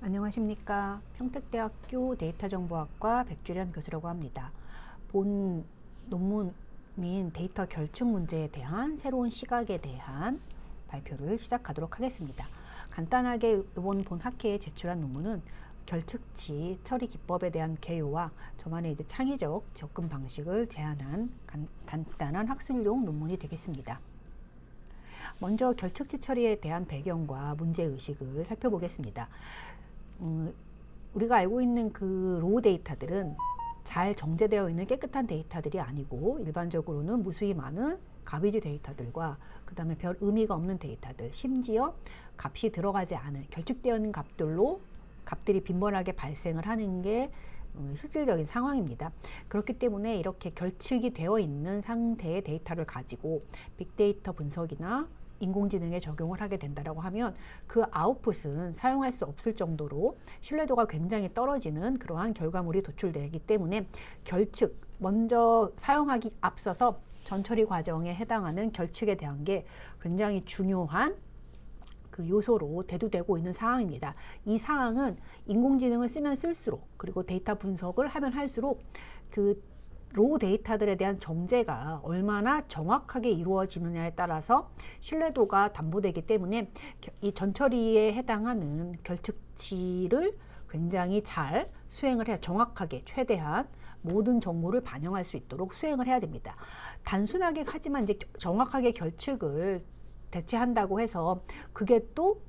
안녕하십니까. 평택대학교 데이터정보학과 백주련 교수라고 합니다. 본 논문인 데이터 결축 문제에 대한 새로운 시각에 대한 발표를 시작하도록 하겠습니다. 간단하게 이번 본 학회에 제출한 논문은 결측치 처리 기법에 대한 개요와 저만의 이제 창의적 접근 방식을 제안한 간단한 학술용 논문이 되겠습니다. 먼저 결측치 처리에 대한 배경과 문제의식을 살펴보겠습니다. 우리가 알고 있는 그 로우 데이터들은 잘 정제되어 있는 깨끗한 데이터들이 아니고 일반적으로는 무수히 많은 가비지 데이터들과 그 다음에 별 의미가 없는 데이터들, 심지어 값이 들어가지 않은 결축되어 있는 값들이 빈번하게 발생을 하는 게 실질적인 상황입니다. 그렇기 때문에 이렇게 결축이 되어 있는 상태의 데이터를 가지고 빅데이터 분석이나 인공지능에 적용을 하게 된다고 하면 그 아웃풋은 사용할 수 없을 정도로 신뢰도가 굉장히 떨어지는 그러한 결과물이 도출되기 때문에 결측, 먼저 사용하기 앞서서 전처리 과정에 해당하는 결측에 대한 게 굉장히 중요한 그 요소로 대두되고 있는 상황입니다. 이 상황은 인공지능을 쓰면 쓸수록 그리고 데이터 분석을 하면 할수록 그 로우 데이터들에 대한 정제가 얼마나 정확하게 이루어지느냐에 따라서 신뢰도가 담보되기 때문에 이 전처리에 해당하는 결측치를 굉장히 잘 수행을 해야 정확하게 최대한 모든 정보를 반영할 수 있도록 수행을 해야 됩니다. 단순하게 하지만 이제 정확하게 결측을 대체한다고 해서 그게 또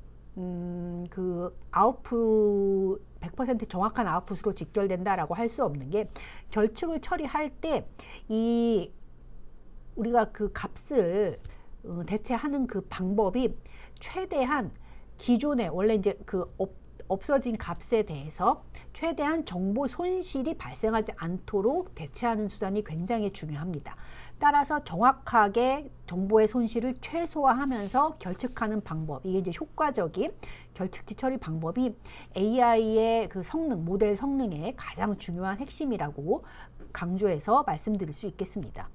그 아웃풋 100% 정확한 아웃풋으로 직결된다라고 할 수 없는 게 결측을 처리할 때 이 우리가 그 값을 대체하는 그 방법이 최대한 기존에 원래 이제 그 없어진 값에 대해서 최대한 정보 손실이 발생하지 않도록 대체하는 수단이 굉장히 중요합니다. 따라서 정확하게 정보의 손실을 최소화하면서 결측하는 방법, 이게 이제 효과적인 결측치 처리 방법이 AI의 그 성능, 모델 성능의 가장 중요한 핵심이라고 강조해서 말씀드릴 수 있겠습니다.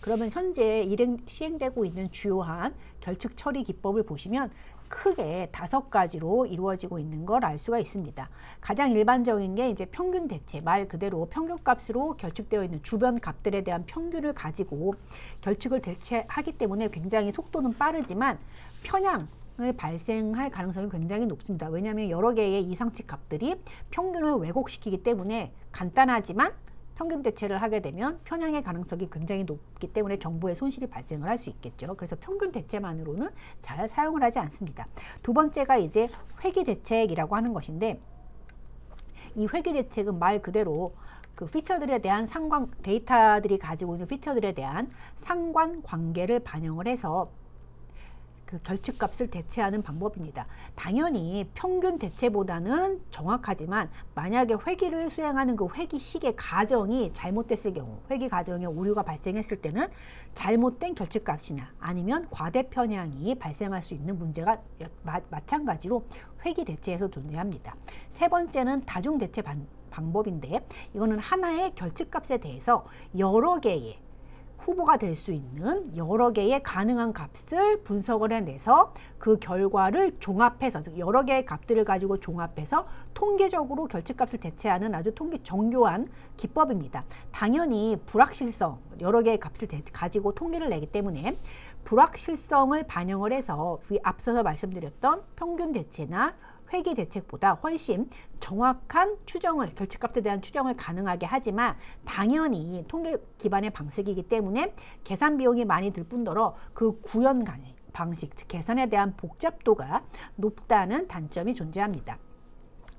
그러면 현재 시행되고 있는 주요한 결측 처리 기법을 보시면 크게 5가지로 이루어지고 있는 걸 알 수가 있습니다. 가장 일반적인 게 이제 평균 대체, 말 그대로 평균값으로 결축되어 있는 주변 값들에 대한 평균을 가지고 결축을 대체하기 때문에 굉장히 속도는 빠르지만 편향을 발생할 가능성이 굉장히 높습니다. 왜냐하면 여러 개의 이상치 값들이 평균을 왜곡시키기 때문에 간단하지만 평균 대체를 하게 되면 편향의 가능성이 굉장히 높기 때문에 정보의 손실이 발생을 할 수 있겠죠. 그래서 평균 대체만으로는 잘 사용을 하지 않습니다. 두 번째가 이제 회귀 대책이라고 하는 것인데, 이 회귀 대책은 말 그대로 그 피처들에 대한 데이터들이 가지고 있는 피처들에 대한 상관관계를 반영을 해서 그 결측값을 대체하는 방법입니다. 당연히 평균 대체보다는 정확하지만 만약에 회귀를 수행하는 그 회귀식의 가정이 잘못됐을 경우, 회귀 가정에 오류가 발생했을 때는 잘못된 결측값이나 아니면 과대 편향이 발생할 수 있는 문제가 마찬가지로 회귀 대체에서 존재합니다. 세 번째는 다중 대체 방법인데, 이거는 하나의 결측값에 대해서 여러 개의 후보가 될 수 있는 여러 개의 가능한 값을 분석을 해내서 그 결과를 종합해서 여러 개의 값들을 가지고 종합해서 통계적으로 결측값을 대체하는 아주 정교한 기법입니다. 당연히 불확실성, 여러 개의 값을 가지고 통계를 내기 때문에 불확실성을 반영을 해서 앞서서 말씀드렸던 평균 대체나 회귀 대책보다 훨씬 정확한 추정을, 결측값에 대한 추정을 가능하게 하지만 당연히 통계 기반의 방식이기 때문에 계산 비용이 많이 들 뿐더러 그 구현 방식, 즉 계산에 대한 복잡도가 높다는 단점이 존재합니다.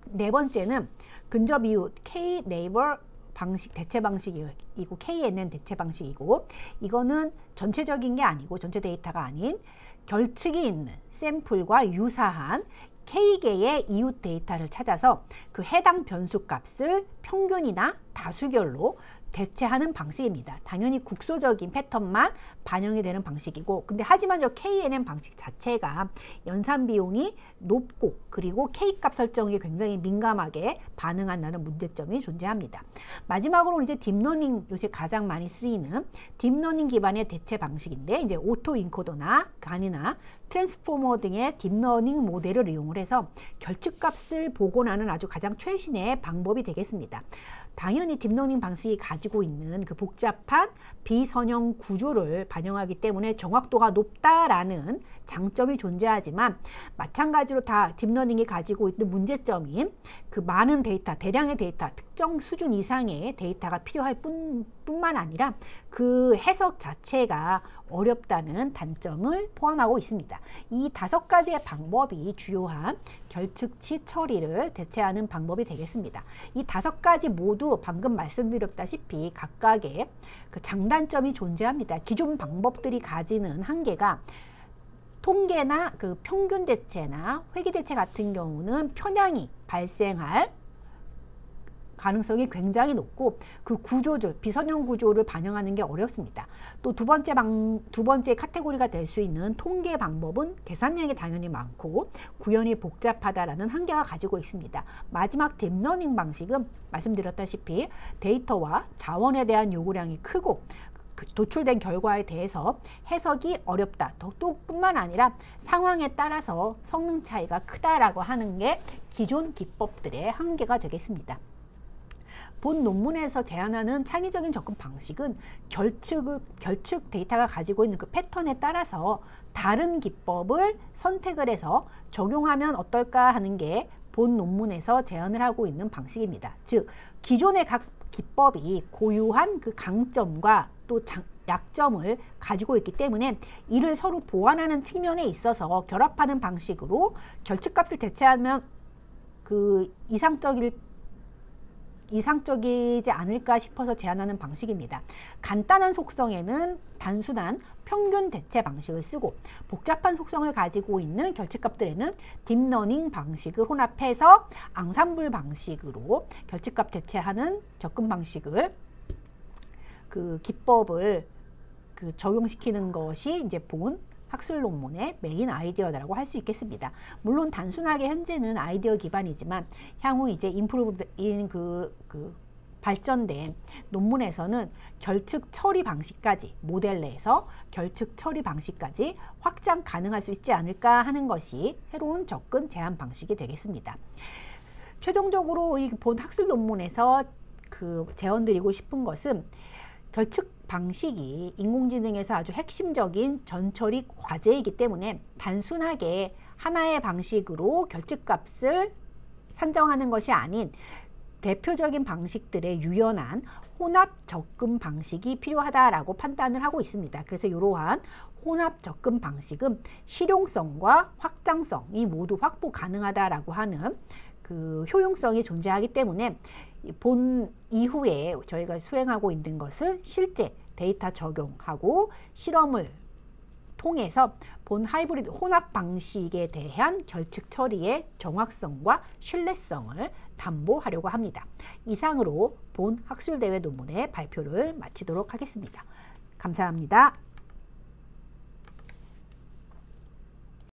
네 번째는 근접 이웃 K-네이버 방식, 대체 방식이고 KNN 대체 방식이고, 이거는 전체적인 게 아니고 전체 데이터가 아닌 결측이 있는 샘플과 유사한 K개의 이웃 데이터를 찾아서 그 해당 변수 값을 평균이나 다수결로 대체하는 방식입니다. 당연히 국소적인 패턴만 반영이 되는 방식이고, 근데 하지만 저 KNN 방식 자체가 연산 비용이 높고 그리고 K값 설정이 굉장히 민감하게 반응한다는 문제점이 존재합니다. 마지막으로 이제 딥러닝, 요새 가장 많이 쓰이는 딥러닝 기반의 대체 방식인데, 이제 오토 인코더나 간이나 트랜스포머 등의 딥러닝 모델을 이용을 해서 결측값을 복원하는 아주 가장 최신의 방법이 되겠습니다. 당연히 딥러닝 방식이 가지고 있는 그 복잡한 비선형 구조를 반영하기 때문에 정확도가 높다라는 장점이 존재하지만, 마찬가지로 다 딥러닝이 가지고 있는 문제점이 그 많은 데이터, 대량의 데이터, 특정 수준 이상의 데이터가 필요할 뿐만 아니라 그 해석 자체가 어렵다는 단점을 포함하고 있습니다. 이 5가지의 방법이 주요한 결측치 처리를 대체하는 방법이 되겠습니다. 이 5가지 모두 방금 말씀드렸다시피 각각의 그 장단점이 존재합니다. 기존 방법들이 가지는 한계가, 통계나 그 평균 대체나 회귀 대체 같은 경우는 편향이 발생할 가능성이 굉장히 높고, 그 구조들, 비선형 구조를 반영하는 게 어렵습니다. 또 두 번째 카테고리가 될 수 있는 통계 방법은 계산량이 당연히 많고 구현이 복잡하다라는 한계가 가지고 있습니다. 마지막 딥러닝 방식은 말씀드렸다시피 데이터와 자원에 대한 요구량이 크고 도출된 결과에 대해서 해석이 어렵다. 또 뿐만 아니라 상황에 따라서 성능 차이가 크다라고 하는 게 기존 기법들의 한계가 되겠습니다. 본 논문에서 제안하는 창의적인 접근 방식은 결측 데이터가 가지고 있는 그 패턴에 따라서 다른 기법을 선택을 해서 적용하면 어떨까 하는 게 본 논문에서 제안을 하고 있는 방식입니다. 즉, 기존의 각 기법이 고유한 그 강점과 또 약점을 가지고 있기 때문에 이를 서로 보완하는 측면에 있어서 결합하는 방식으로 결측값을 대체하면 그 이상적이지 않을까 싶어서 제안하는 방식입니다. 간단한 속성에는 단순한 평균 대체 방식을 쓰고, 복잡한 속성을 가지고 있는 결측값들에는 딥러닝 방식을 혼합해서 앙상블 방식으로 결측값 대체하는 접근 방식을 그 기법을 적용시키는 것이 이제 본 학술 논문의 메인 아이디어라고 할 수 있겠습니다. 물론 단순하게 현재는 아이디어 기반이지만 향후 이제 임프루브인 발전된 논문에서는 결측 처리 방식까지, 모델 내에서 결측 처리 방식까지 확장 가능할 수 있지 않을까 하는 것이 새로운 접근 제안 방식이 되겠습니다. 최종적으로 이 본 학술 논문에서 제언드리고 싶은 것은, 결측 방식이 인공지능에서 아주 핵심적인 전처리 과제이기 때문에 단순하게 하나의 방식으로 결측값을 산정하는 것이 아닌 대표적인 방식들의 유연한 혼합 접근 방식이 필요하다라고 판단을 하고 있습니다. 그래서 이러한 혼합 접근 방식은 실용성과 확장성이 모두 확보 가능하다라고 하는 그 효용성이 존재하기 때문에 본 이후에 저희가 수행하고 있는 것은 실제 데이터 적용하고 실험을 통해서 본 하이브리드 혼합 방식에 대한 결측 처리의 정확성과 신뢰성을 담보하려고 합니다. 이상으로 본 학술대회 논문의 발표를 마치도록 하겠습니다. 감사합니다.